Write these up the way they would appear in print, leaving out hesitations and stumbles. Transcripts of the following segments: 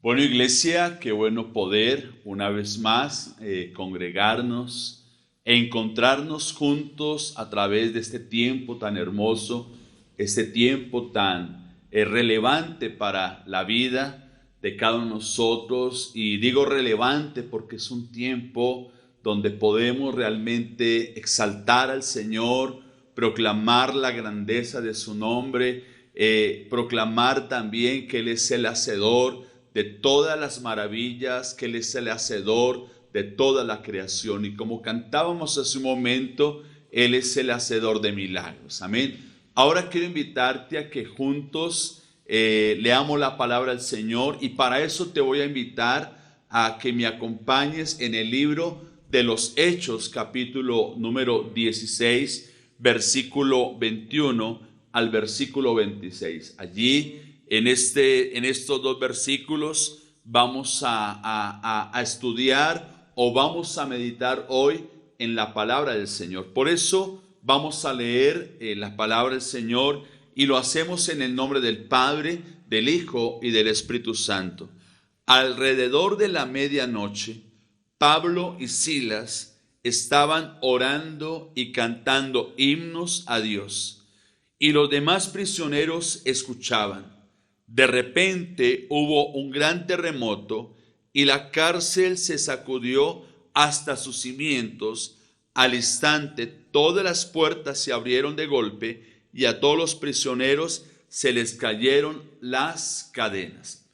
Bueno, iglesia, qué bueno poder una vez más congregarnos e encontrarnos juntos a través de este tiempo tan hermoso, este tiempo tan relevante para la vida de cada uno de nosotros. Y digo relevante porque es un tiempo donde podemos realmente exaltar al Señor, proclamar la grandeza de su nombre, proclamar también que Él es el hacedor de todas las maravillas, que Él es el hacedor de toda la creación. Y como cantábamos hace un momento, Él es el hacedor de milagros. Amén. Ahora quiero invitarte a que juntos leamos la palabra del Señor, y para eso te voy a invitar a que me acompañes en el libro de los Hechos, capítulo número 16, versículo 21 al versículo 26. Allí en estos dos versículos vamos a estudiar o vamos a meditar hoy en la palabra del Señor. Por eso vamos a leer la palabra del Señor, y lo hacemos en el nombre del Padre, del Hijo y del Espíritu Santo. Alrededor de la medianoche, Pablo y Silas estaban orando y cantando himnos a Dios, y los demás prisioneros escuchaban. De repente hubo un gran terremoto y la cárcel se sacudió hasta sus cimientos. Al instante todas las puertas se abrieron de golpe y a todos los prisioneros se les cayeron las cadenas.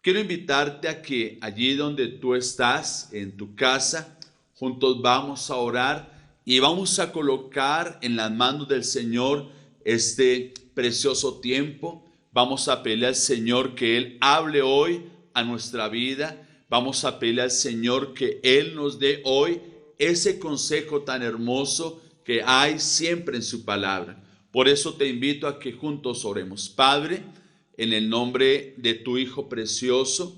Quiero invitarte a que allí donde tú estás, en tu casa, juntos vamos a orar y vamos a colocar en las manos del Señor este precioso tiempo. Vamos a pedirle al Señor que Él hable hoy a nuestra vida. Vamos a pedirle al Señor que Él nos dé hoy ese consejo tan hermoso que hay siempre en su palabra. Por eso te invito a que juntos oremos. Padre, en el nombre de tu Hijo precioso,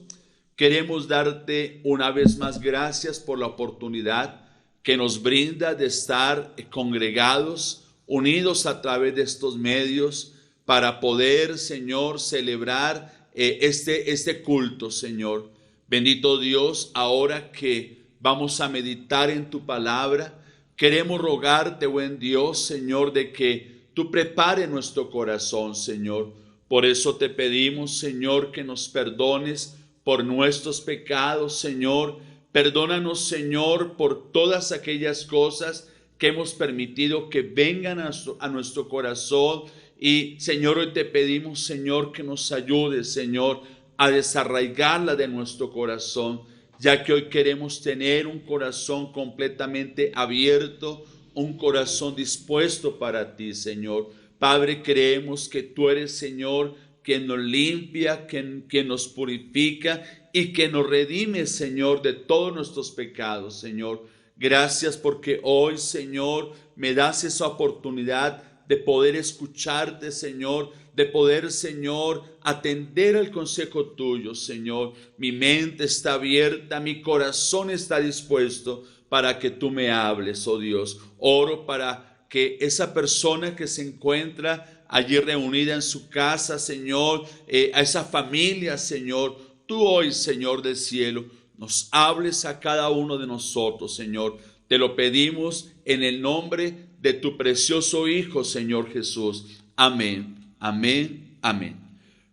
queremos darte una vez más gracias por la oportunidad que nos brinda de estar congregados, unidos a través de estos medios, para poder, Señor, celebrar este culto, Señor. Bendito Dios, ahora que vamos a meditar en tu palabra, queremos rogarte, buen Dios, Señor, de que tú prepares nuestro corazón, Señor. Por eso te pedimos, Señor, que nos perdones por nuestros pecados, Señor. Perdónanos, Señor, por todas aquellas cosas que hemos permitido que vengan a nuestro corazón. Y, Señor, hoy te pedimos, Señor, que nos ayudes, Señor, a desarraigarla de nuestro corazón, ya que hoy queremos tener un corazón completamente abierto, un corazón dispuesto para ti, Señor. Padre, creemos que tú eres, Señor, quien nos limpia, quien nos purifica y que nos redime, Señor, de todos nuestros pecados, Señor. Gracias porque hoy, Señor, me das esa oportunidad de poder escucharte, Señor, de poder, Señor, atender al consejo tuyo, Señor. Mi mente está abierta, mi corazón está dispuesto para que tú me hables, oh Dios. Oro para que esa persona que se encuentra allí reunida en su casa, Señor, a esa familia, Señor, tú hoy, Señor del cielo, nos hables a cada uno de nosotros, Señor. Te lo pedimos en el nombre de tu precioso Hijo, Señor Jesús. Amén, amén, amén.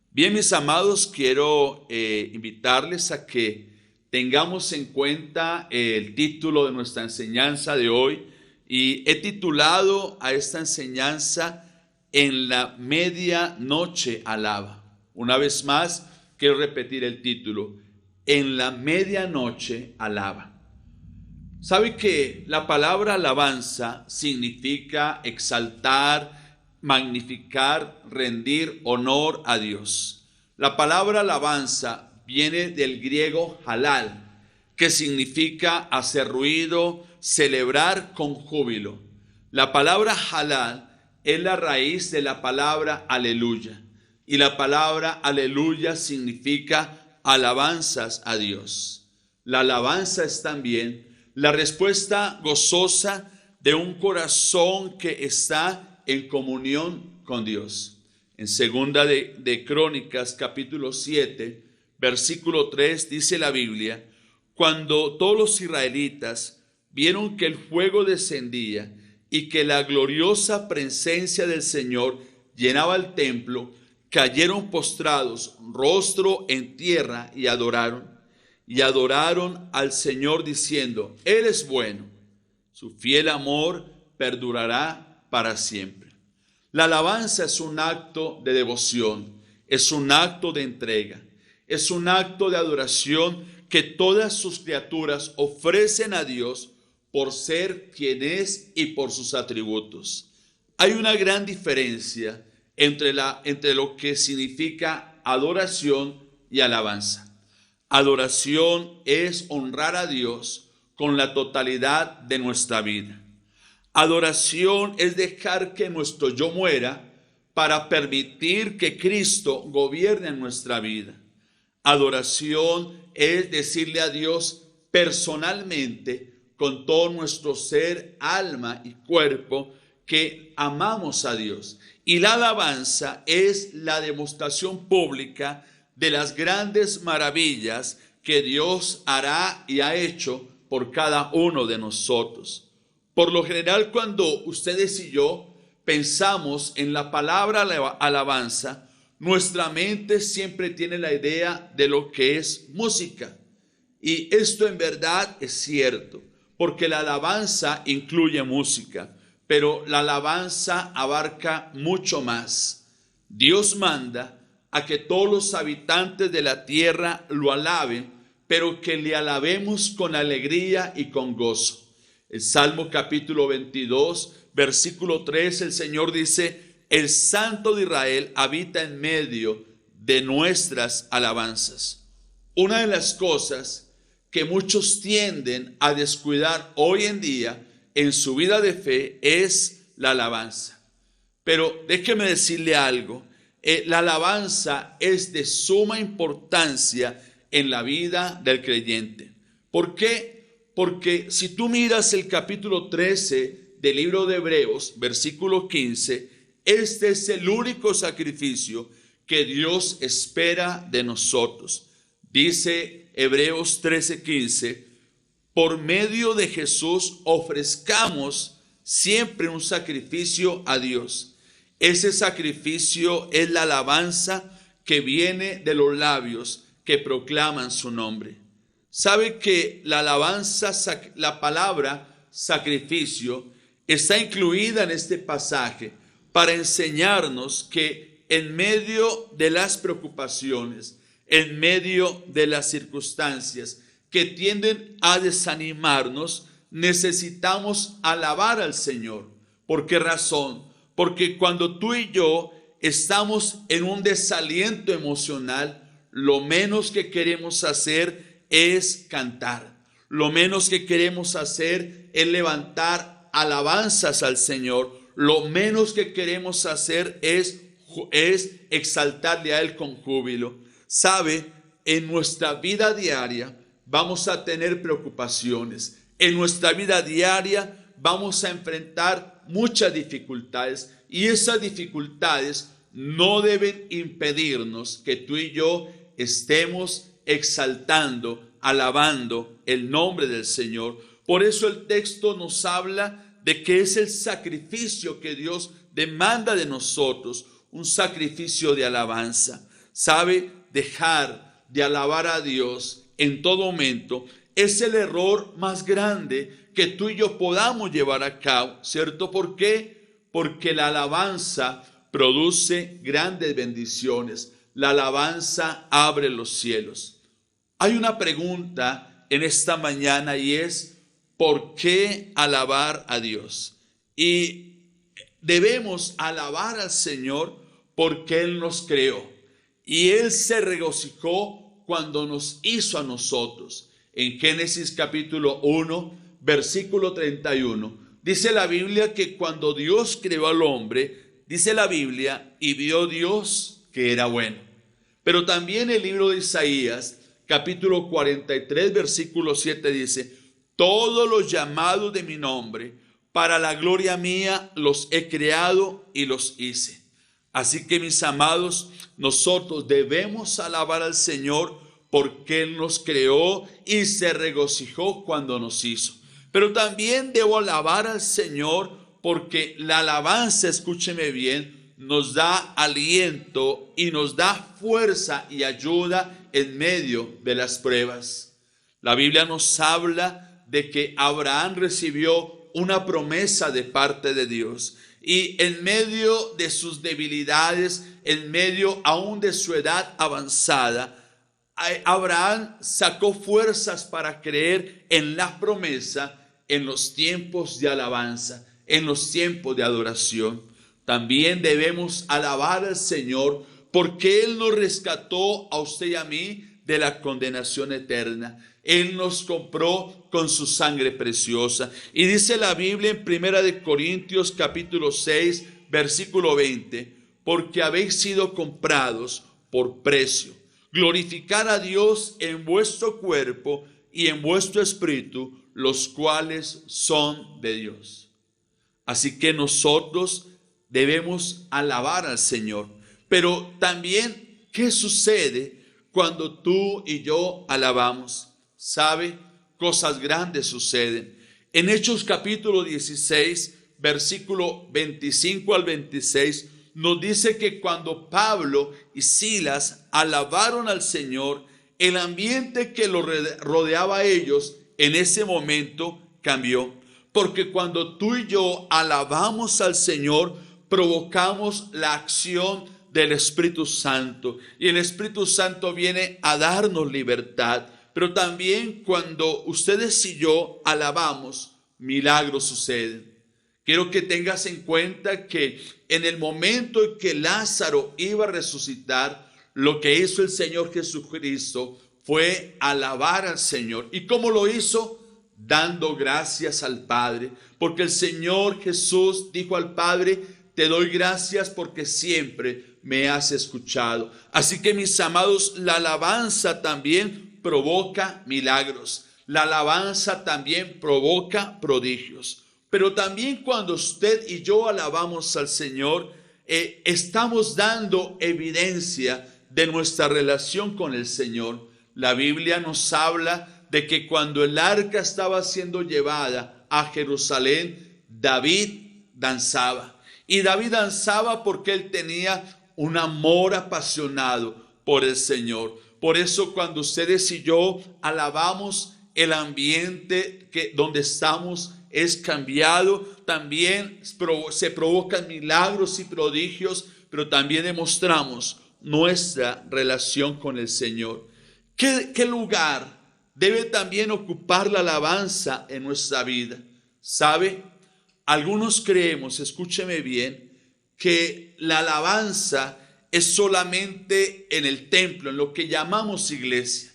Bien, mis amados, quiero invitarles a que tengamos en cuenta el título de nuestra enseñanza de hoy, y he titulado a esta enseñanza En la medianoche alaba. Una vez más, quiero repetir el título: En la medianoche alaba. ¿Sabe que la palabra alabanza significa exaltar, magnificar, rendir honor a Dios? La palabra alabanza viene del griego halal, que significa hacer ruido, celebrar con júbilo. La palabra halal es la raíz de la palabra aleluya, y la palabra aleluya significa alabanzas a Dios. La alabanza es también la respuesta gozosa de un corazón que está en comunión con Dios. En segunda de Crónicas, capítulo 7, versículo 3, dice la Biblia: cuando todos los israelitas vieron que el fuego descendía y que la gloriosa presencia del Señor llenaba el templo, cayeron postrados, rostro en tierra, y adoraron al Señor diciendo: Él es bueno, su fiel amor perdurará para siempre. La alabanza es un acto de devoción, es un acto de entrega, es un acto de adoración que todas sus criaturas ofrecen a Dios por ser quien es y por sus atributos. Hay una gran diferencia entre lo que significa adoración y alabanza. Adoración es honrar a Dios con la totalidad de nuestra vida. Adoración es dejar que nuestro yo muera para permitir que Cristo gobierne en nuestra vida. Adoración es decirle a Dios personalmente, con todo nuestro ser, alma y cuerpo, que amamos a Dios. Y la alabanza es la demostración pública de las grandes maravillas que Dios hará y ha hecho por cada uno de nosotros. Por lo general, cuando ustedes y yo pensamos en la palabra alabanza, nuestra mente siempre tiene la idea de lo que es música. Y esto en verdad es cierto, porque la alabanza incluye música, pero la alabanza abarca mucho más. Dios manda a que todos los habitantes de la tierra lo alaben, pero que le alabemos con alegría y con gozo. El Salmo capítulo 22, versículo 3, el Señor dice: el Santo de Israel habita en medio de nuestras alabanzas. Una de las cosas que muchos tienden a descuidar hoy en día en su vida de fe es la alabanza. Pero déjeme decirle algo, la alabanza es de suma importancia en la vida del creyente. ¿Por qué? Porque si tú miras el capítulo 13 del libro de Hebreos, versículo 15, este es el único sacrificio que Dios espera de nosotros. Dice Hebreos 13:15, por medio de Jesús ofrezcamos siempre un sacrificio a Dios. Ese sacrificio es la alabanza que viene de los labios que proclaman su nombre. ¿Sabe que la alabanza, la palabra sacrificio, está incluida en este pasaje para enseñarnos que en medio de las preocupaciones, en medio de las circunstancias que tienden a desanimarnos, necesitamos alabar al Señor? ¿Por qué razón? Porque cuando tú y yo estamos en un desaliento emocional, lo menos que queremos hacer es cantar. Lo menos que queremos hacer es levantar alabanzas al Señor. Lo menos que queremos hacer es exaltarle a Él con júbilo. ¿Sabe? En nuestra vida diaria vamos a tener preocupaciones. En nuestra vida diaria vamos a enfrentar muchas dificultades, y esas dificultades no deben impedirnos que tú y yo estemos exaltando, alabando el nombre del Señor. Por eso el texto nos habla de que es el sacrificio que Dios demanda de nosotros, un sacrificio de alabanza. ¿Sabe? Dejar de alabar a Dios en todo momento es el error más grande que tú y yo podamos llevar a cabo, ¿cierto? ¿Por qué? Porque la alabanza produce grandes bendiciones. La alabanza abre los cielos. Hay una pregunta en esta mañana y es: ¿por qué alabar a Dios? Y debemos alabar al Señor porque Él nos creó y Él se regocijó cuando nos hizo a nosotros. En Génesis capítulo 1, versículo 31, dice la Biblia que cuando Dios creó al hombre, dice la Biblia, y vio Dios que era bueno. Pero también el libro de Isaías, capítulo 43, versículo 7 dice: todos los llamados de mi nombre, para la gloria mía los he creado y los hice. Así que, mis amados, nosotros debemos alabar al Señor porque Él nos creó y se regocijó cuando nos hizo. Pero también debo alabar al Señor porque la alabanza, escúcheme bien, nos da aliento y nos da fuerza y ayuda en medio de las pruebas. La Biblia nos habla de que Abraham recibió una promesa de parte de Dios. Y en medio de sus debilidades, en medio aún de su edad avanzada, Abraham sacó fuerzas para creer en la promesa en los tiempos de alabanza, en los tiempos de adoración. También debemos alabar al Señor porque Él nos rescató a usted y a mí de la condenación eterna. Él nos compró con su sangre preciosa. Y dice la Biblia en 1 Corintios capítulo 6, versículo 20, porque habéis sido comprados por precio. Glorificar a Dios en vuestro cuerpo y en vuestro espíritu, los cuales son de Dios. Así que nosotros debemos alabar al Señor. Pero también, ¿qué sucede cuando tú y yo alabamos? ¿Sabe? Cosas grandes suceden. En Hechos capítulo 16, versículo 25 al 26, nos dice que cuando Pablo y Silas alabaron al Señor, el ambiente que lo rodeaba a ellos en ese momento cambió. Porque cuando tú y yo alabamos al Señor, provocamos la acción del Espíritu Santo. Y el Espíritu Santo viene a darnos libertad. Pero también cuando ustedes y yo alabamos, milagros suceden. Quiero que tengas en cuenta que en el momento en que Lázaro iba a resucitar, lo que hizo el Señor Jesucristo fue alabar al Señor. ¿Y cómo lo hizo? Dando gracias al Padre. Porque el Señor Jesús dijo al Padre: te doy gracias porque siempre me has escuchado. Así que, mis amados, la alabanza también provoca milagros. La alabanza también provoca prodigios. Pero también cuando usted y yo alabamos al Señor, estamos dando evidencia de nuestra relación con el Señor. La Biblia nos habla de que cuando el arca estaba siendo llevada a Jerusalén, David danzaba. Y David danzaba porque él tenía un amor apasionado por el Señor. Por eso cuando ustedes y yo alabamos, el ambiente donde estamos es cambiado. También se provocan milagros y prodigios, pero también demostramos nuestra relación con el Señor. ¿Qué lugar debe también ocupar la alabanza en nuestra vida? ¿Sabe? Algunos creemos, escúcheme bien, que la alabanza es solamente en el templo, en lo que llamamos iglesia.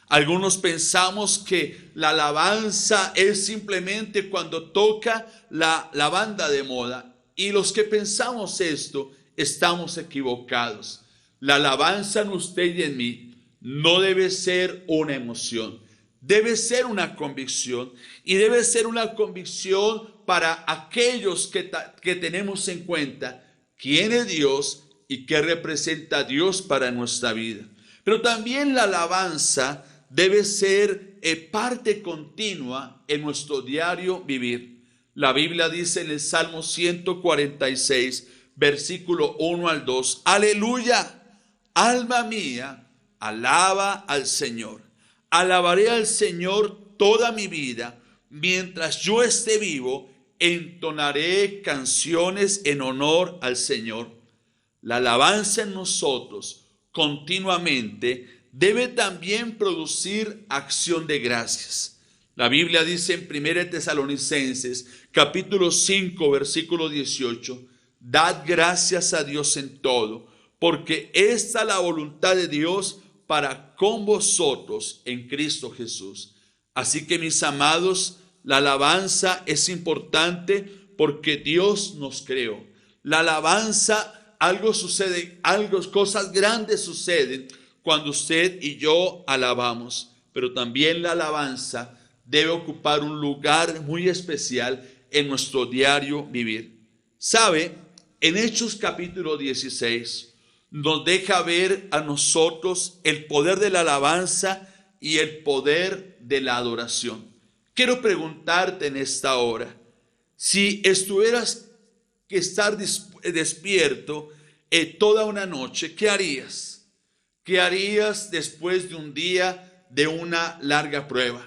Algunos pensamos que la alabanza es simplemente cuando toca la banda de moda. Y los que pensamos esto, estamos equivocados. La alabanza en usted y en mí no debe ser una emoción. Debe ser una convicción. Y debe ser una convicción para aquellos que tenemos en cuenta quién es Dios y qué representa Dios para nuestra vida. Pero también la alabanza debe ser parte continua en nuestro diario vivir. La Biblia dice en el Salmo 146, versículo 1 al 2, aleluya, alma mía, alaba al Señor. Alabaré al Señor toda mi vida. Mientras yo esté vivo, entonaré canciones en honor al Señor. La alabanza en nosotros continuamente debe también producir acción de gracias. La Biblia dice en 1 Tesalonicenses, capítulo 5, versículo 18, dad gracias a Dios en todo, porque esta es la voluntad de Dios para con vosotros en Cristo Jesús. Así que, mis amados, la alabanza es importante porque Dios nos creó. La alabanza, algo sucede, cosas grandes suceden cuando usted y yo alabamos. Pero también la alabanza debe ocupar un lugar muy especial en nuestro diario vivir. ¿Sabe? En Hechos capítulo 16 nos deja ver a nosotros el poder de la alabanza y el poder de la adoración. Quiero preguntarte en esta hora, si estuvieras que estar despierto toda una noche, ¿qué harías? ¿Qué harías después de un día de una larga prueba?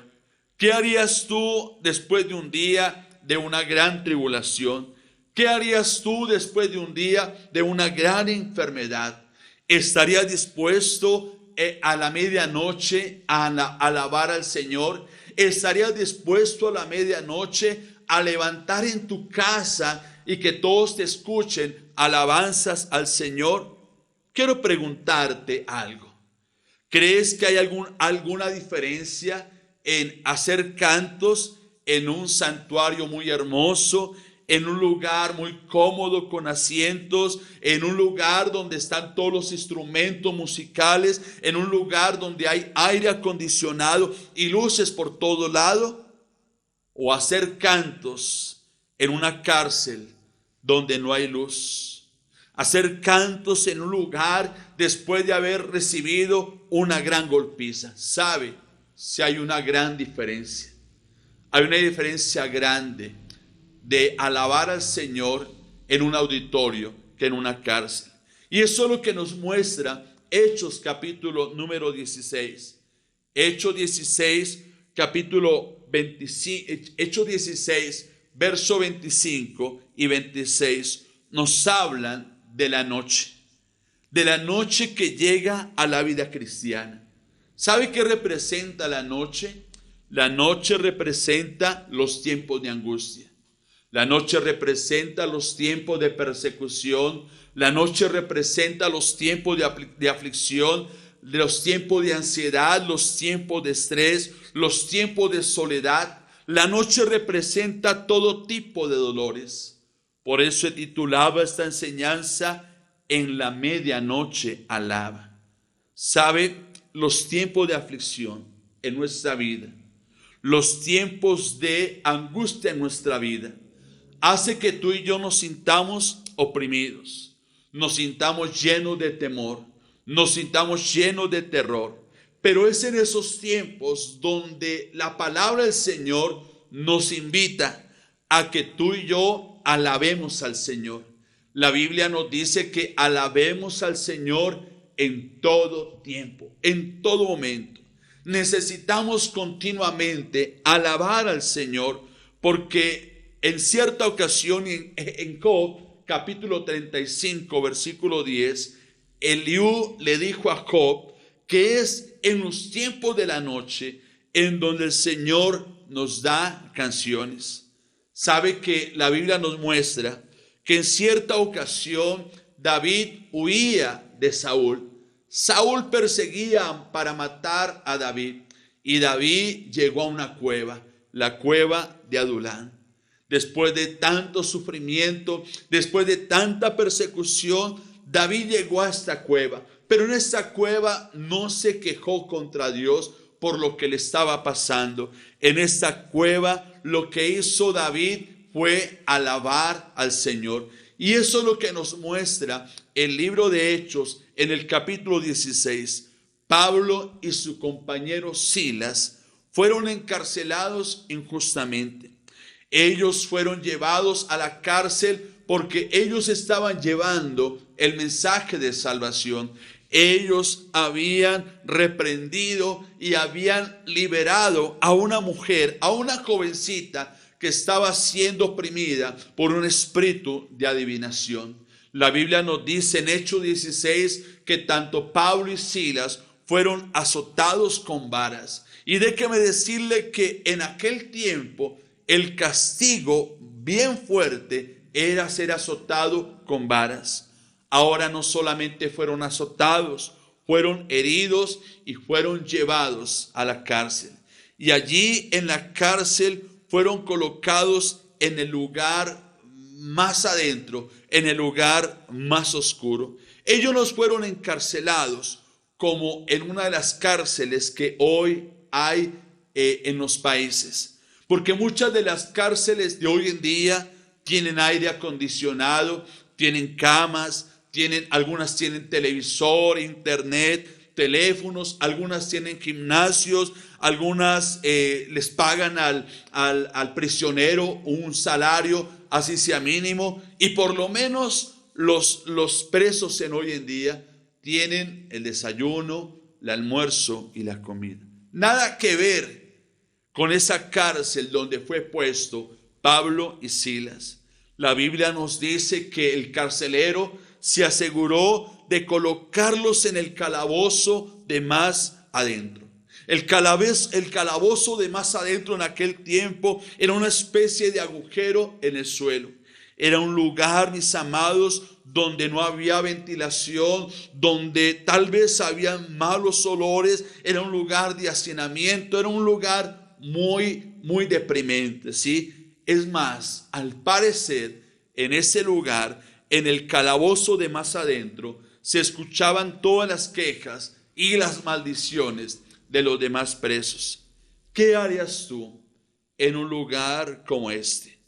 ¿Qué harías tú después de un día de una gran tribulación? ¿Qué harías tú después de un día de una gran enfermedad? ¿Estarías dispuesto a la medianoche a alabar al Señor? ¿Estarías dispuesto a la medianoche a levantar en tu casa y que todos te escuchen alabanzas al Señor? Quiero preguntarte algo. ¿Crees que hay alguna diferencia en hacer cantos en un santuario muy hermoso, en un lugar muy cómodo con asientos, en un lugar donde están todos los instrumentos musicales, en un lugar donde hay aire acondicionado y luces por todo lado? ¿O hacer cantos en una cárcel donde no hay luz? Hacer cantos en un lugar después de haber recibido una gran golpiza. ¿Sabe? Si hay una gran diferencia. Hay una diferencia grande de alabar al Señor en un auditorio que en una cárcel. Y eso es lo que nos muestra Hechos capítulo número 16. Hechos 16 capítulo 25, Hechos 16 verso 25 y 26 nos hablan de la noche que llega a la vida cristiana. ¿Sabe qué representa la noche? La noche representa los tiempos de angustia. La noche representa los tiempos de persecución. La noche representa los tiempos de aflicción, los tiempos de ansiedad, los tiempos de estrés, los tiempos de soledad. La noche representa todo tipo de dolores. Por eso he titulado esta enseñanza En la medianoche alaba. ¿Sabe? Los tiempos de aflicción en nuestra vida, los tiempos de angustia en nuestra vida, hace que tú y yo nos sintamos oprimidos, nos sintamos llenos de temor, nos sintamos llenos de terror. Pero es en esos tiempos donde la palabra del Señor nos invita a que tú y yo alabemos al Señor. La Biblia nos dice que alabemos al Señor en todo tiempo, en todo momento. Necesitamos continuamente alabar al Señor, porque en cierta ocasión en Job, capítulo 35, versículo 10, Eliú le dijo a Job que es en los tiempos de la noche en donde el Señor nos da canciones. Sabe que la Biblia nos muestra que en cierta ocasión David huía de Saúl. Saúl perseguía para matar a David y David llegó a una cueva, la cueva de Adulán. Después de tanto sufrimiento, después de tanta persecución, David llegó a esta cueva. Pero en esta cueva no se quejó contra Dios por lo que le estaba pasando. En esta cueva lo que hizo David fue alabar al Señor. Y eso es lo que nos muestra el libro de Hechos en el capítulo 16. Pablo y su compañero Silas fueron encarcelados injustamente. Ellos fueron llevados a la cárcel porque ellos estaban llevando el mensaje de salvación. Ellos habían reprendido y habían liberado a una mujer, a una jovencita que estaba siendo oprimida por un espíritu de adivinación. La Biblia nos dice en Hechos 16 que tanto Pablo y Silas fueron azotados con varas. Y déjeme decirle que en aquel tiempo el castigo bien fuerte era ser azotado con varas. Ahora no solamente fueron azotados, fueron heridos y fueron llevados a la cárcel. Y allí en la cárcel fueron colocados en el lugar más adentro, en el lugar más oscuro. Ellos no fueron encarcelados como en una de las cárceles que hoy hay en los países. Porque muchas de las cárceles de hoy en día tienen aire acondicionado, tienen camas, algunas tienen televisor, internet, teléfonos, algunas tienen gimnasios, algunas les pagan al prisionero un salario, así sea mínimo, y por lo menos los presos en hoy en día tienen el desayuno, el almuerzo y la comida. Nada que ver con esa cárcel donde fue puesto Pablo y Silas. La Biblia nos dice que el carcelero se aseguró de colocarlos en el calabozo de más adentro. El calabozo de más adentro en aquel tiempo era una especie de agujero en el suelo. Era un lugar, mis amados, donde no había ventilación, donde tal vez habían malos olores. Era un lugar de hacinamiento, era un lugar muy, muy deprimente, ¿sí? Es más, al parecer, en ese lugar, en el calabozo de más adentro, se escuchaban todas las quejas y las maldiciones de los demás presos. ¿Qué harías tú en un lugar como este?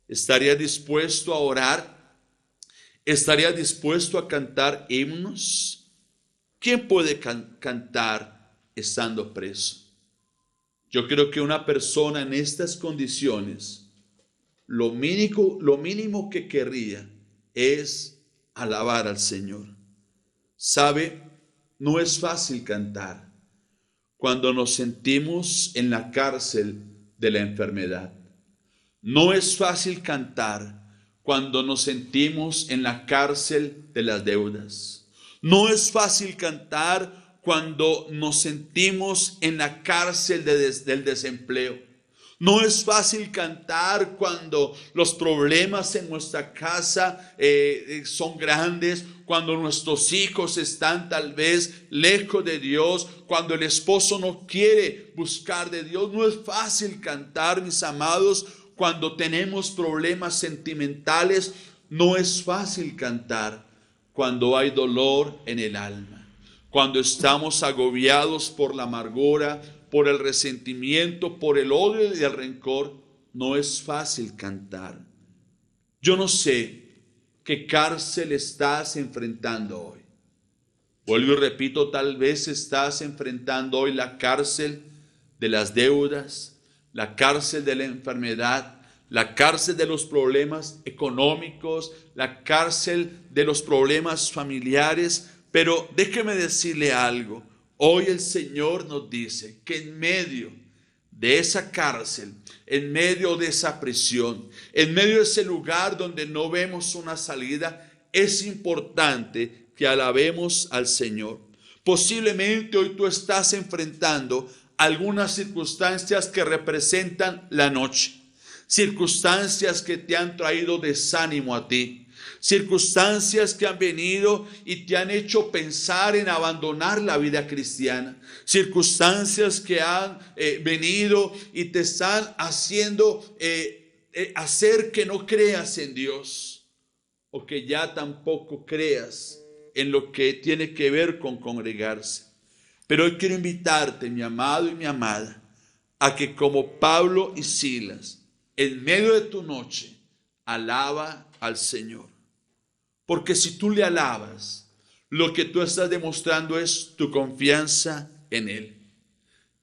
¿Estarías dispuesto a orar? ¿Estarías dispuesto a cantar himnos? ¿Quién puede cantar estando preso? Yo creo que una persona en estas condiciones, lo mínimo que querría es alabar al Señor. ¿Sabe? No es fácil cantar cuando nos sentimos en la cárcel de la enfermedad. No es fácil cantar cuando nos sentimos en la cárcel de las deudas. No es fácil cantar cuando nos sentimos en la cárcel del desempleo. No es fácil cantar cuando los problemas en nuestra casa son grandes, cuando nuestros hijos están tal vez lejos de Dios, cuando el esposo no quiere buscar de Dios. No es fácil cantar, mis amados, cuando tenemos problemas sentimentales. No es fácil cantar cuando hay dolor en el alma, cuando estamos agobiados por la amargura, por el resentimiento, por el odio y el rencor. No es fácil cantar. Yo no sé qué cárcel estás enfrentando hoy. Vuelvo y repito, tal vez estás enfrentando hoy la cárcel de las deudas, la cárcel de la enfermedad, la cárcel de los problemas económicos, la cárcel de los problemas familiares. Pero déjeme decirle algo. Hoy el Señor nos dice que en medio de esa cárcel, en medio de esa prisión, en medio de ese lugar donde no vemos una salida, es importante que alabemos al Señor. Posiblemente hoy tú estás enfrentando algunas circunstancias que representan la noche, circunstancias que te han traído desánimo a ti, circunstancias que han venido y te han hecho pensar en abandonar la vida cristiana, circunstancias que han venido y te están haciendo hacer que no creas en Dios, o que ya tampoco creas en lo que tiene que ver con congregarse. Pero hoy quiero invitarte, mi amado y mi amada, a que como Pablo y Silas, en medio de tu noche, alaba al Señor. Porque si tú le alabas, lo que tú estás demostrando es tu confianza en Él.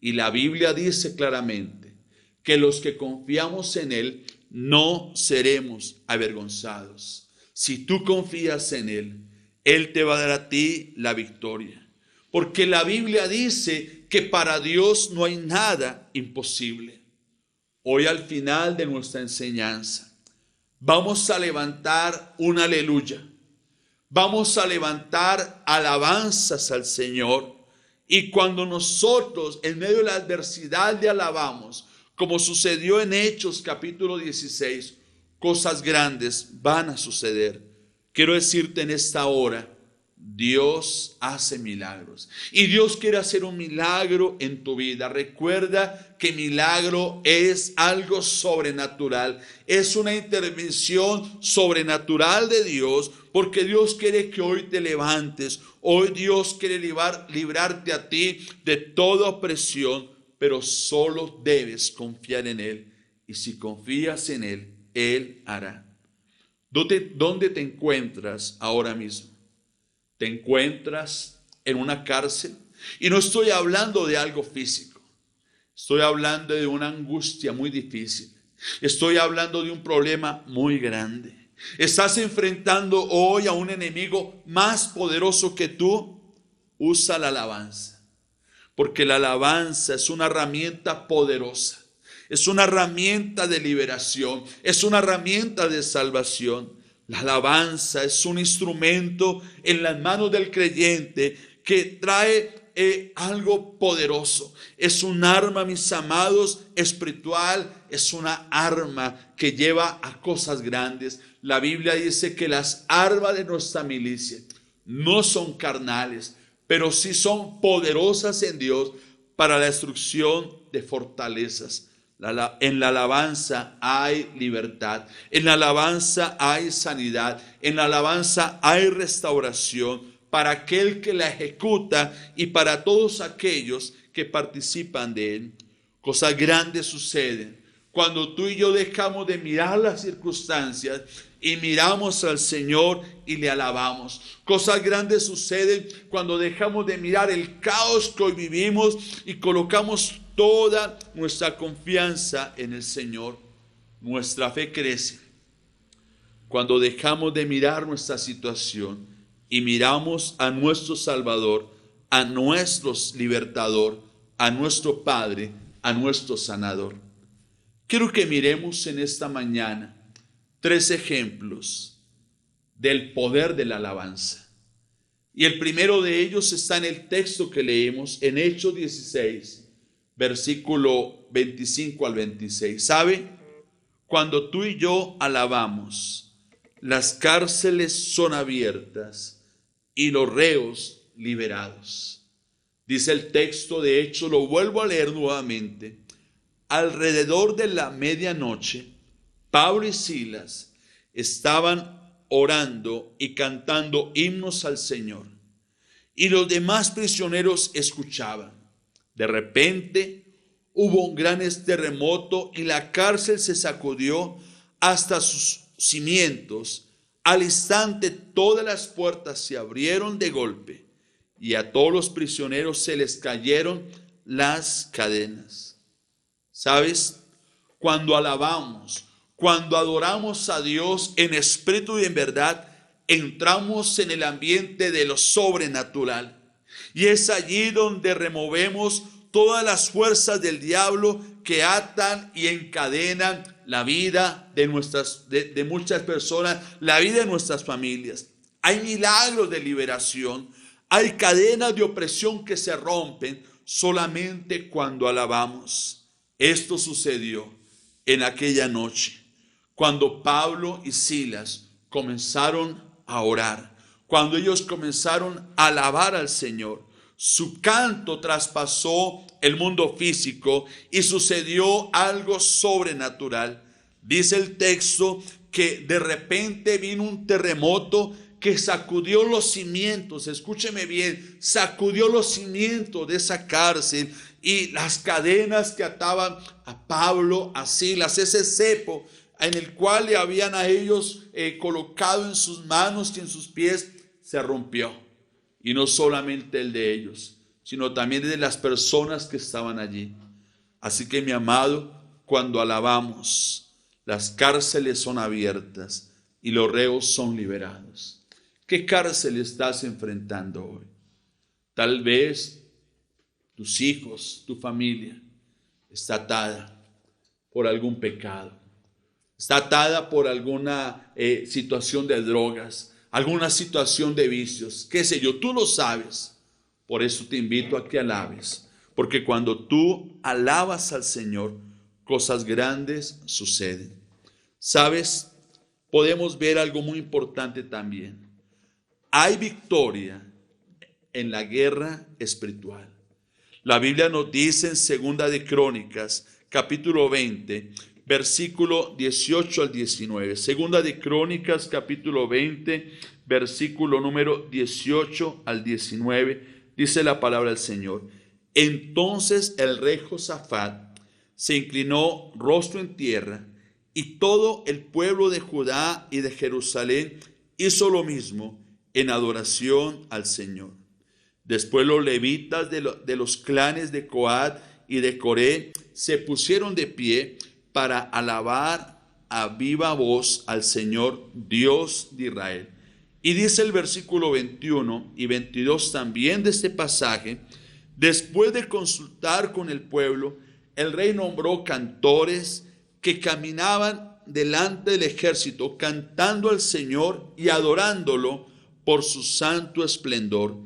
Y la Biblia dice claramente que los que confiamos en Él no seremos avergonzados. Si tú confías en Él, Él te va a dar a ti la victoria. Porque la Biblia dice que para Dios no hay nada imposible. Hoy al final de nuestra enseñanza vamos a levantar un aleluya. Vamos a levantar alabanzas al Señor. Y cuando nosotros en medio de la adversidad le alabamos, como sucedió en Hechos capítulo 16, cosas grandes van a suceder. Quiero decirte en esta hora, Dios hace milagros y Dios quiere hacer un milagro en tu vida. Recuerda que milagro es algo sobrenatural, es una intervención sobrenatural de Dios, porque Dios quiere que hoy te levantes. Hoy Dios quiere librarte a ti de toda opresión, pero solo debes confiar en Él, y si confías en Él, Él hará. ¿Dónde te encuentras ahora mismo? ¿Te encuentras en una cárcel? Y no estoy hablando de algo físico. Estoy hablando de una angustia muy difícil. Estoy hablando de un problema muy grande. Estás enfrentando hoy a un enemigo más poderoso que tú. Usa la alabanza, porque la alabanza es una herramienta poderosa. Es una herramienta de liberación, es una herramienta de salvación. La alabanza es un instrumento en las manos del creyente que trae algo poderoso. Es un arma, mis amados, espiritual. Es una arma que lleva a cosas grandes. La Biblia dice que las armas de nuestra milicia no son carnales, pero sí son poderosas en Dios para la destrucción de fortalezas. En la alabanza hay libertad, en la alabanza hay sanidad, en la alabanza hay restauración para aquel que la ejecuta y para todos aquellos que participan de él. Cosas grandes suceden cuando tú y yo dejamos de mirar las circunstancias y miramos al Señor y le alabamos. Cosas grandes suceden cuando dejamos de mirar el caos que hoy vivimos y colocamos toda nuestra confianza en el Señor. Nuestra fe crece cuando dejamos de mirar nuestra situación y miramos a nuestro Salvador, a nuestro libertador, a nuestro Padre, a nuestro sanador. Quiero que miremos en esta mañana 3 ejemplos del poder de la alabanza. Y el primero de ellos está en el texto que leemos en Hechos 16, versículo 25 al 26. ¿Sabe? Cuando tú y yo alabamos, las cárceles son abiertas y los reos liberados. Dice el texto, de hecho, lo vuelvo a leer nuevamente. Alrededor de la medianoche, Pablo y Silas estaban orando y cantando himnos al Señor, y los demás prisioneros escuchaban. De repente hubo un gran terremoto y la cárcel se sacudió hasta sus cimientos. Al instante todas las puertas se abrieron de golpe y a todos los prisioneros se les cayeron las cadenas. ¿Sabes? Cuando alabamos, cuando adoramos a Dios en espíritu y en verdad, entramos en el ambiente de lo sobrenatural. Y es allí donde removemos todas las fuerzas del diablo que atan y encadenan la vida de muchas personas, la vida de nuestras familias. Hay milagros de liberación, hay cadenas de opresión que se rompen solamente cuando alabamos. Esto sucedió en aquella noche, cuando Pablo y Silas comenzaron a orar, cuando ellos comenzaron a alabar al Señor. Su canto traspasó el mundo físico y sucedió algo sobrenatural. Dice el texto que de repente vino un terremoto que sacudió los cimientos, escúcheme bien, sacudió los cimientos de esa cárcel y las cadenas que ataban a Pablo, a Silas, ese cepo en el cual le habían a ellos colocado en sus manos y en sus pies, se rompió. Y no solamente el de ellos, sino también de las personas que estaban allí. Así que, mi amado, cuando alabamos, las cárceles son abiertas y los reos son liberados. ¿Qué cárcel estás enfrentando hoy? Tal vez tus hijos, tu familia, está atada por algún pecado. Está atada por alguna situación de drogas, alguna situación de vicios, qué sé yo, tú lo sabes. Por eso te invito a que alabes, porque cuando tú alabas al Señor, cosas grandes suceden. ¿Sabes? Podemos ver algo muy importante también. Hay victoria en la guerra espiritual. La Biblia nos dice en 2 de Crónicas, capítulo 20, versículo 18 al 19. 2 de Crónicas, capítulo 20, versículo número 18 al 19. Dice la palabra del Señor. Entonces el rey Josafat se inclinó rostro en tierra Y todo el pueblo de Judá y de Jerusalén hizo lo mismo en adoración al Señor. Después los levitas de los clanes de Coat y de Coré se pusieron de pie para alabar a viva voz al Señor Dios de Israel. Y dice el versículo 21 y 22 también de este pasaje: después de consultar con el pueblo, el rey nombró cantores que caminaban delante del ejército, cantando al Señor y adorándolo por su santo esplendor.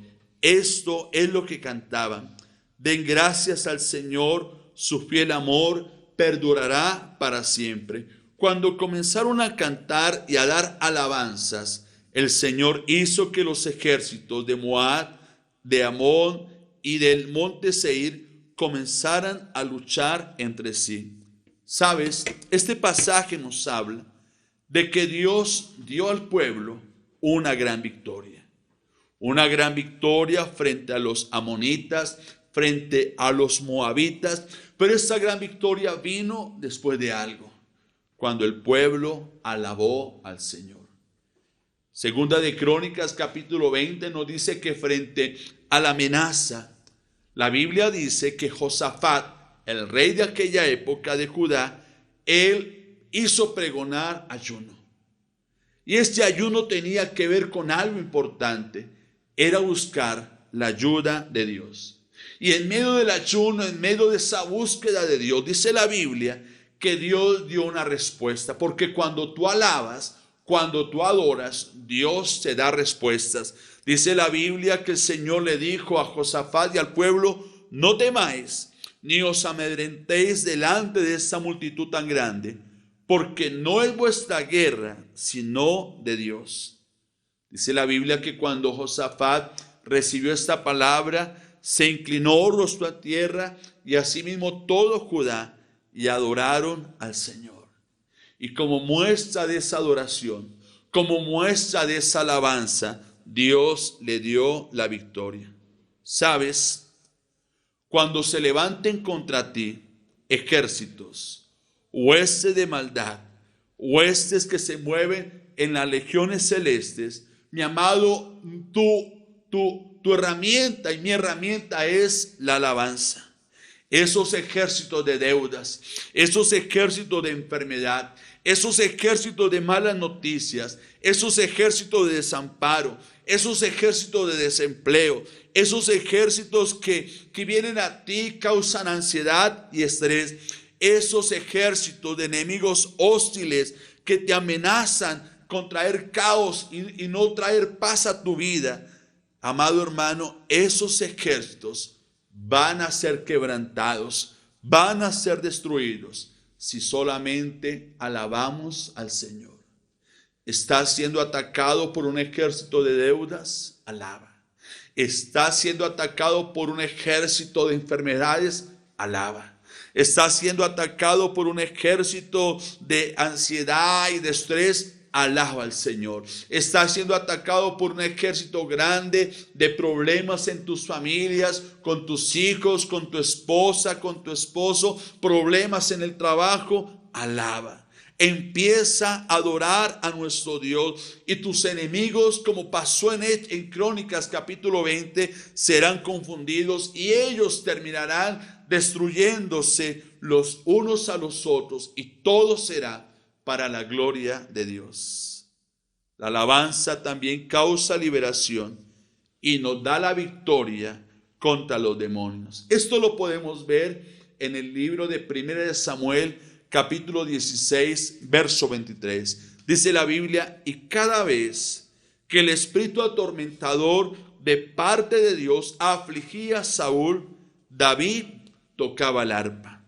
Esto es lo que cantaban: den gracias al Señor, su fiel amor perdurará para siempre. Cuando comenzaron a cantar y a dar alabanzas, el Señor hizo que los ejércitos de Moab, de Amón y del monte Seir comenzaran a luchar entre sí. ¿Sabes? Este pasaje nos habla de que Dios dio al pueblo una gran victoria. Una gran victoria frente a los amonitas, frente a los moabitas. Pero esa gran victoria vino después de algo, cuando el pueblo alabó al Señor. Segunda de Crónicas capítulo 20 nos dice que frente a la amenaza, la Biblia dice que Josafat, el rey de aquella época de Judá, él hizo pregonar ayuno. Y este ayuno tenía que ver con algo importante: era buscar la ayuda de Dios. Y en medio del ayuno, en medio de esa búsqueda de Dios, dice la Biblia que Dios dio una respuesta. Porque cuando tú alabas, cuando tú adoras, Dios te da respuestas. Dice la Biblia que el Señor le dijo a Josafat y al pueblo: no temáis, ni os amedrentéis delante de esta multitud tan grande, porque no es vuestra guerra, sino de Dios. Dice la Biblia que cuando Josafat recibió esta palabra, se inclinó rostro a tierra, y asimismo todo Judá, y adoraron al Señor. Y como muestra de esa adoración, como muestra de esa alabanza, Dios le dio la victoria. ¿Sabes? Cuando se levanten contra ti ejércitos, huestes de maldad, huestes que se mueven en las legiones celestes, mi amado, tu herramienta y mi herramienta es la alabanza. Esos ejércitos de deudas, esos ejércitos de enfermedad, esos ejércitos de malas noticias, esos ejércitos de desamparo, esos ejércitos de desempleo, esos ejércitos que vienen a ti, causan ansiedad y estrés, esos ejércitos de enemigos hostiles que te amenazan con traer caos y no traer paz a tu vida. Amado hermano, esos ejércitos van a ser quebrantados, van a ser destruidos si solamente alabamos al Señor. ¿Estás siendo atacado por un ejército de deudas? Alaba. ¿Estás siendo atacado por un ejército de enfermedades? Alaba. ¿Estás siendo atacado por un ejército de ansiedad y de estrés? Alaba al Señor. Estás siendo atacado por un ejército grande de problemas en tus familias, con tus hijos, con tu esposa, con tu esposo, problemas en el trabajo. Alaba. Empieza a adorar a nuestro Dios, y tus enemigos, como pasó en Crónicas capítulo 20, serán confundidos y ellos terminarán destruyéndose los unos a los otros, y todo será para la gloria de Dios. La alabanza también causa liberación y nos da la victoria contra los demonios. Esto lo podemos ver en el libro de 1 Samuel capítulo 16, verso 23. Dice la Biblia: y cada vez que el espíritu atormentador de parte de Dios afligía a Saúl, David tocaba el arpa.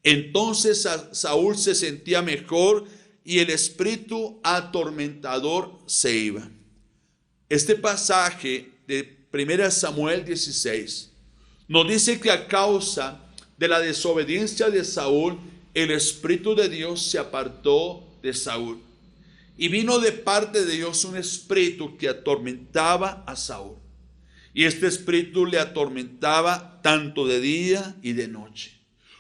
Entonces Saúl se sentía mejor y el espíritu atormentador se iba. Este pasaje de 1 Samuel 16 nos dice que a causa de la desobediencia de Saúl, el espíritu de Dios se apartó de Saúl. Y vino de parte de Dios un espíritu que atormentaba a Saúl. Y este espíritu le atormentaba tanto de día y de noche.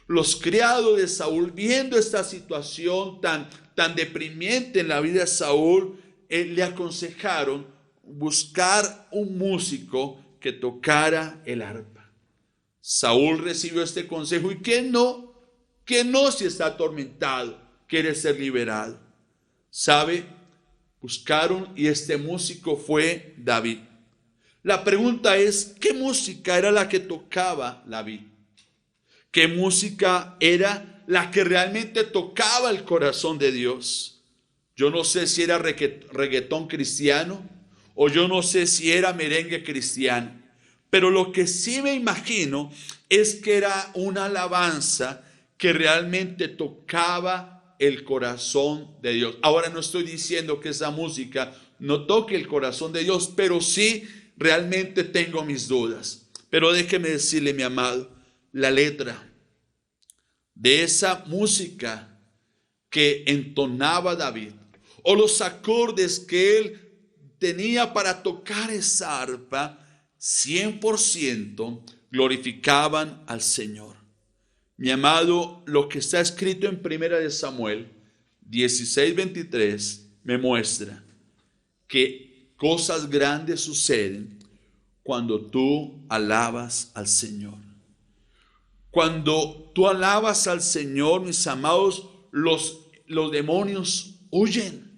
Los criados de Saúl, viendo esta situación tan deprimente en la vida de Saúl, le aconsejaron buscar un músico que tocara el arpa. Saúl recibió este consejo y ¿quién no? ¿Quién no si está atormentado, quiere ser liberado? ¿Sabe? Buscaron y este músico fue David. La pregunta es, ¿qué música era la que tocaba David? ¿Qué música era la que realmente tocaba el corazón de Dios? Yo no sé si era reggaetón cristiano o yo no sé si era merengue cristiano, pero lo que sí me imagino es que era una alabanza que realmente tocaba el corazón de Dios. Ahora no estoy diciendo que esa música no toque el corazón de Dios, pero sí realmente tengo mis dudas. Pero déjeme decirle, mi amado, la letra de esa música que entonaba David, o los acordes que él tenía para tocar esa arpa, 100% glorificaban al Señor. Mi amado, lo que está escrito en 1 Samuel 16:23 me muestra que cosas grandes suceden cuando tú alabas al Señor. Cuando tú alabas al Señor, mis amados, los demonios huyen.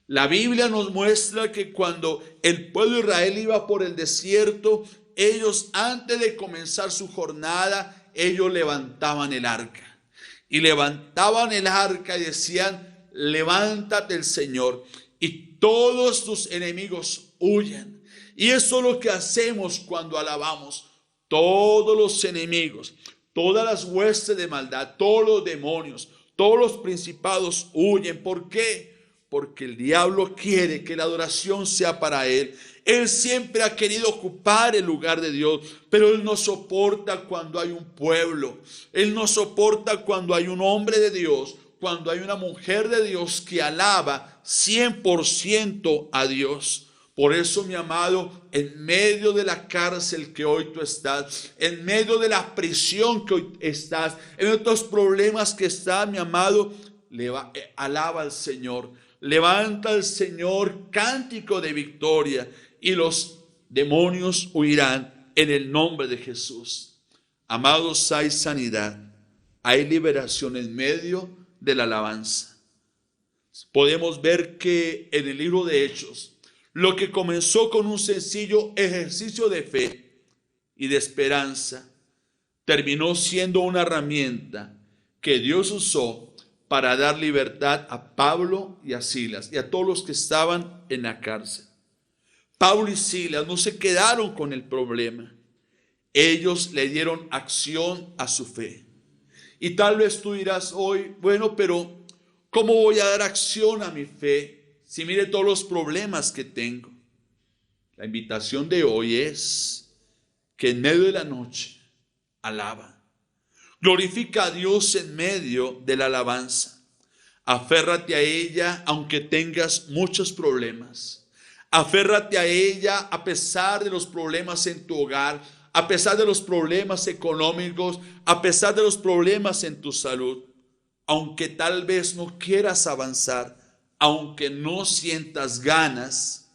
La Biblia nos muestra que cuando el pueblo de Israel iba por el desierto, ellos antes de comenzar su jornada, ellos levantaban el arca. Y levantaban el arca y decían, levántate el Señor, y todos tus enemigos huyen. Y eso es lo que hacemos cuando alabamos. Todos los enemigos, todas las huestes de maldad, todos los demonios, todos los principados huyen. ¿Por qué? Porque el diablo quiere que la adoración sea para él. Él siempre ha querido ocupar el lugar de Dios, pero él no soporta cuando hay un pueblo. Él no soporta cuando hay un hombre de Dios, cuando hay una mujer de Dios que alaba 100% a Dios. Por eso, mi amado, en medio de la cárcel que hoy tú estás, en medio de la prisión que hoy estás, en otros problemas que estás, mi amado, alaba al Señor. Levanta al Señor cántico de victoria y los demonios huirán en el nombre de Jesús. Amados, hay sanidad, hay liberación en medio de la alabanza. Podemos ver que en el libro de Hechos, lo que comenzó con un sencillo ejercicio de fe y de esperanza, terminó siendo una herramienta que Dios usó para dar libertad a Pablo y a Silas y a todos los que estaban en la cárcel. Pablo y Silas no se quedaron con el problema. Ellos le dieron acción a su fe. Y tal vez tú dirás hoy, bueno, pero ¿cómo voy a dar acción a mi fe si mire todos los problemas que tengo? La invitación de hoy es que en medio de la noche alaba. Glorifica a Dios en medio de la alabanza. Aférrate a ella aunque tengas muchos problemas. Aférrate a ella a pesar de los problemas en tu hogar, a pesar de los problemas económicos, a pesar de los problemas en tu salud. Aunque tal vez no quieras avanzar, aunque no sientas ganas,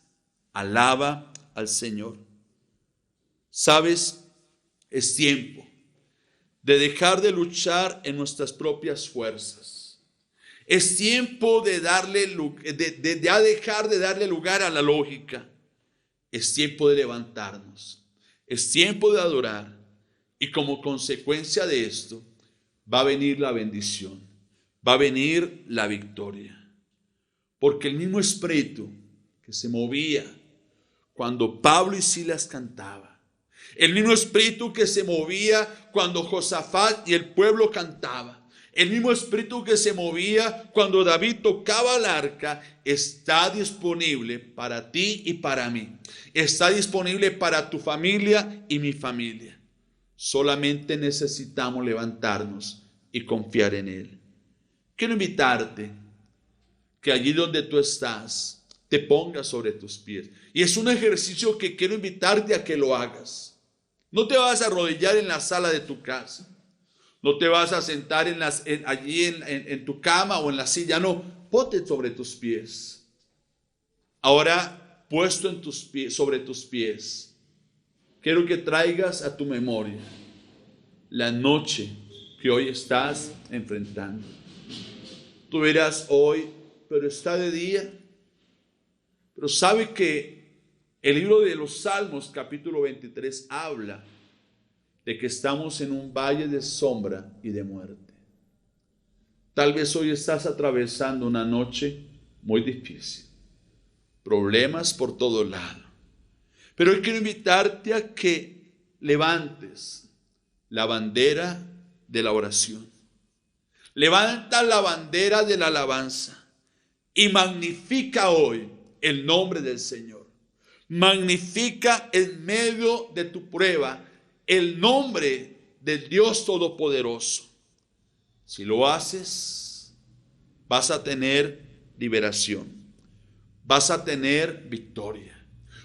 alaba al Señor. ¿Sabes? Es tiempo de dejar de luchar en nuestras propias fuerzas. Es tiempo de dejar de darle lugar a la lógica. Es tiempo de levantarnos. Es tiempo de adorar. Y como consecuencia de esto, va a venir la bendición. Va a venir la victoria. Porque el mismo espíritu que se movía cuando Pablo y Silas cantaban, el mismo espíritu que se movía cuando Josafat y el pueblo cantaba, el mismo espíritu que se movía cuando David tocaba el arca, está disponible para ti y para mí. Está disponible para tu familia y mi familia. Solamente necesitamos levantarnos y confiar en Él. Quiero invitarte que allí donde tú estás, te pongas sobre tus pies. Y es un ejercicio que quiero invitarte a que lo hagas. No te vas a arrodillar en la sala de tu casa. No te vas a sentar allí en tu cama o en la silla, no, ponte sobre tus pies. Ahora, puesto en tus pies, sobre tus pies, quiero que traigas a tu memoria la noche que hoy estás enfrentando. Tú verás hoy, pero está de día. Pero sabe que el libro de los Salmos, capítulo 23, habla de que estamos en un valle de sombra y de muerte. Tal vez hoy estás atravesando una noche muy difícil, problemas por todo lado. Pero hoy quiero invitarte a que levantes la bandera de la oración. Levanta la bandera de la alabanza y magnifica hoy el nombre del Señor. Magnifica en medio de tu prueba el nombre del Dios Todopoderoso. Si lo haces, vas a tener liberación, vas a tener victoria.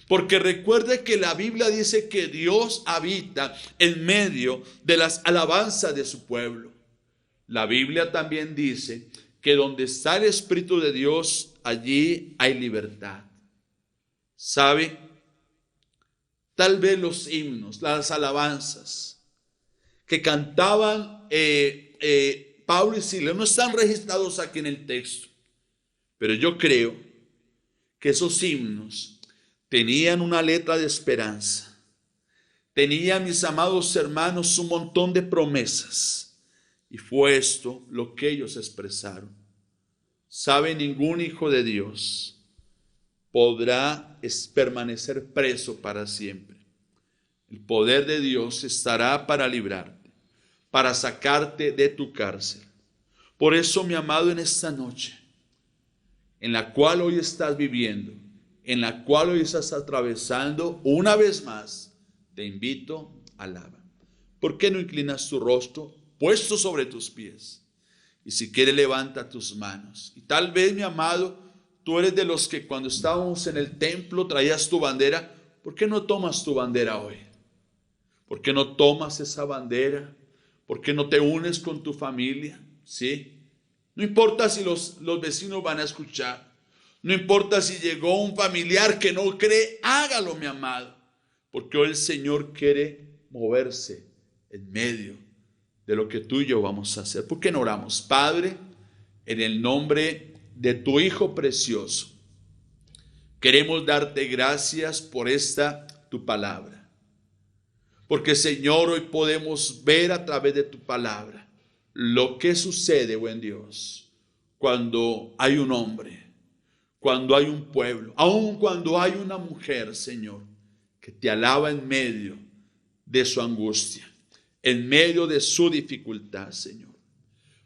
Porque recuerde que la Biblia dice que Dios habita en medio de las alabanzas de su pueblo. La Biblia también dice que donde está el Espíritu de Dios, allí hay libertad. ¿Sabe? Tal vez los himnos, las alabanzas que cantaban Pablo y Silas no están registrados aquí en el texto, pero yo creo que esos himnos tenían una letra de esperanza. Tenían, mis amados hermanos, un montón de promesas, y fue esto lo que ellos expresaron. ¿Sabe? Ningún hijo de Dios podrá permanecer preso para siempre. El poder de Dios estará para librarte, para sacarte de tu cárcel. Por eso, mi amado, en esta noche, en la cual hoy estás viviendo, en la cual hoy estás atravesando, una vez más, te invito a alabar. ¿Por qué no inclinas tu rostro puesto sobre tus pies? Y si quieres, levanta tus manos. Y tal vez, mi amado, tú eres de los que cuando estábamos en el templo traías tu bandera. ¿Por qué no tomas tu bandera hoy? ¿Por qué no tomas esa bandera? ¿Por qué no te unes con tu familia? ¿Sí? No importa si los vecinos van a escuchar. No importa si llegó un familiar que no cree. Hágalo, mi amado. Porque hoy el Señor quiere moverse en medio de lo que tú y yo vamos a hacer. ¿Por qué no oramos? Padre, en el nombre de tu Hijo precioso, queremos darte gracias por esta tu palabra. Porque, Señor, hoy podemos ver a través de tu palabra lo que sucede, buen Dios, cuando hay un hombre, cuando hay un pueblo, aun cuando hay una mujer, Señor, que te alaba en medio de su angustia, en medio de su dificultad, Señor.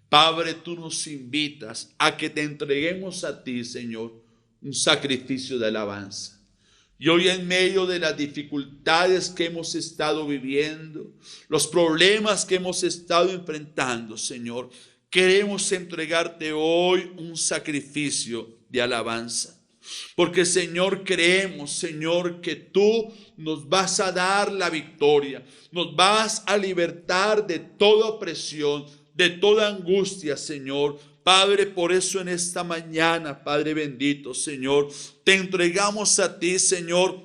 Padre, tú nos invitas a que te entreguemos a ti, Señor, un sacrificio de alabanza. Y hoy, en medio de las dificultades que hemos estado viviendo, los problemas que hemos estado enfrentando, Señor, queremos entregarte hoy un sacrificio de alabanza. Porque, Señor, creemos, Señor, que tú nos vas a dar la victoria, nos vas a libertar de toda opresión, de toda angustia, Señor. Padre, por eso en esta mañana, Padre bendito, Señor, te entregamos a ti, Señor,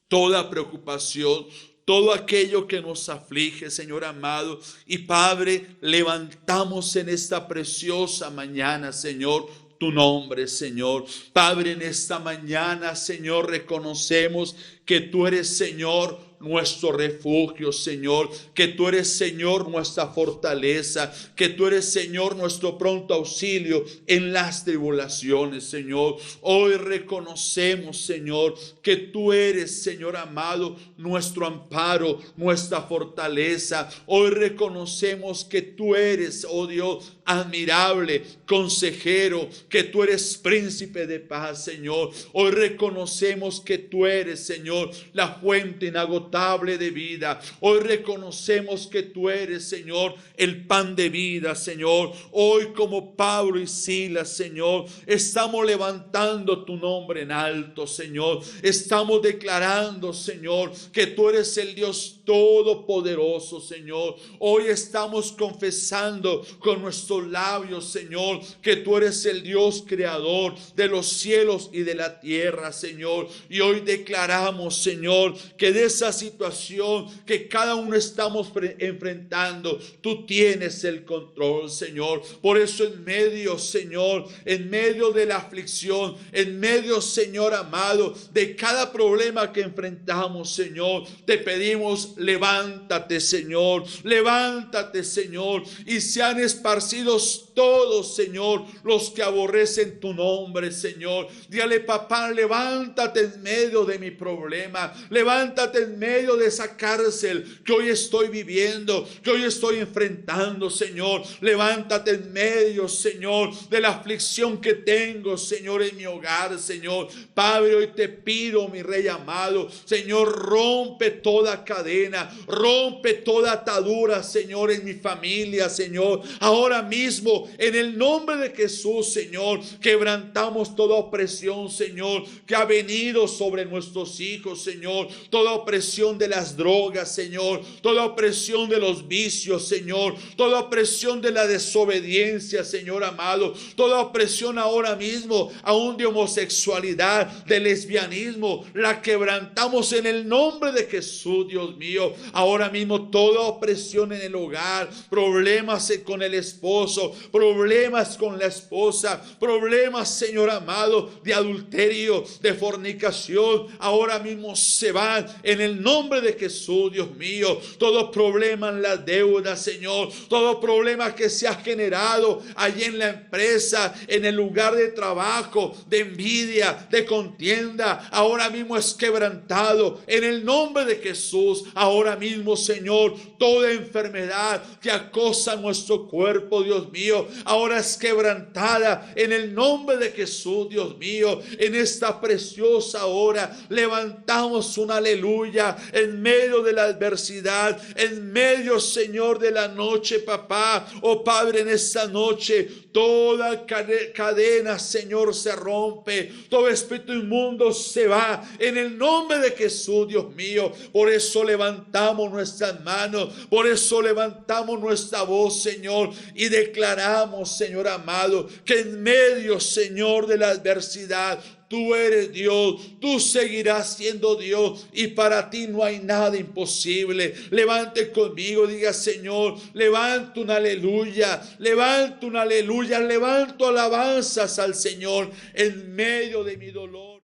toda preocupación, todo aquello que nos aflige, Señor amado. Y Padre, levantamos en esta preciosa mañana, Señor, tu nombre, Señor. Padre, en esta mañana, Señor, reconocemos que tú eres, Señor, nuestro refugio, Señor, que tú eres, Señor, nuestra fortaleza, que tú eres, Señor, nuestro pronto auxilio en las tribulaciones, Señor. Hoy reconocemos, Señor, que tú eres, Señor amado, nuestro amparo, nuestra fortaleza. Hoy reconocemos que tú eres, oh Dios, admirable, consejero, que tú eres príncipe de paz, Señor. Hoy reconocemos que tú eres, Señor, la fuente inagotable inagotable de vida. Hoy reconocemos que tú eres, Señor, el pan de vida, Señor. Hoy, como Pablo y Silas, Señor, estamos levantando tu nombre en alto, Señor. Estamos declarando, Señor, que tú eres el Dios todopoderoso, Señor. Hoy estamos confesando con nuestros labios, Señor, que tú eres el Dios creador de los cielos y de la tierra, Señor. Y hoy declaramos, Señor, que de esa situación que cada uno estamos enfrentando, tú tienes el control, Señor. Por eso en medio, Señor, en medio de la aflicción, en medio, Señor amado, de cada problema que enfrentamos, Señor, te pedimos, levántate, Señor, levántate, Señor, y sean esparcidos todos, Señor, los que aborrecen tu nombre, Señor. Dígale, papá, levántate en medio de mi problema, levántate en medio de esa cárcel que hoy estoy viviendo, que hoy estoy enfrentando, Señor. Levántate en medio, Señor, de la aflicción que tengo, Señor, en mi hogar, Señor. Padre, hoy te pido, mi Rey amado, Señor, rompe toda cadena, rompe toda atadura, Señor, en mi familia, Señor. Ahora mismo, en el nombre de Jesús, Señor, quebrantamos toda opresión, Señor, que ha venido sobre nuestros hijos, Señor. Toda opresión de las drogas, Señor. Toda opresión de los vicios, Señor. Toda opresión de la desobediencia, Señor amado. Toda opresión ahora mismo, aún de homosexualidad, de lesbianismo, la quebrantamos en el nombre de Jesús, Dios mío. Ahora mismo toda opresión en el hogar, problemas con el esposo, problemas con la esposa, problemas, Señor amado, de adulterio, de fornicación, ahora mismo se van en el nombre de Jesús, Dios mío. Todo problema en la deuda, Señor, todo problema que se ha generado allí en la empresa, en el lugar de trabajo, de envidia, de contienda, ahora mismo es quebrantado en el nombre de Jesús. Ahora mismo, Señor, toda enfermedad que acosa nuestro cuerpo, Dios mío, ahora es quebrantada en el nombre de Jesús, Dios mío. En esta preciosa hora levantamos un aleluya en medio de la adversidad, en medio, Señor, de la noche, papá. Oh Padre, en esta noche toda cadena, Señor, se rompe, todo espíritu inmundo se va en el nombre de Jesús, Dios mío. Por eso levantamos nuestras manos, por eso levantamos nuestra voz, Señor, y declaramos, Señor amado, que en medio, Señor, de la adversidad, tú eres Dios, tú seguirás siendo Dios y para ti no hay nada imposible. Levante conmigo, diga, Señor, levanto un aleluya, levanto un aleluya, levanto alabanzas al Señor en medio de mi dolor.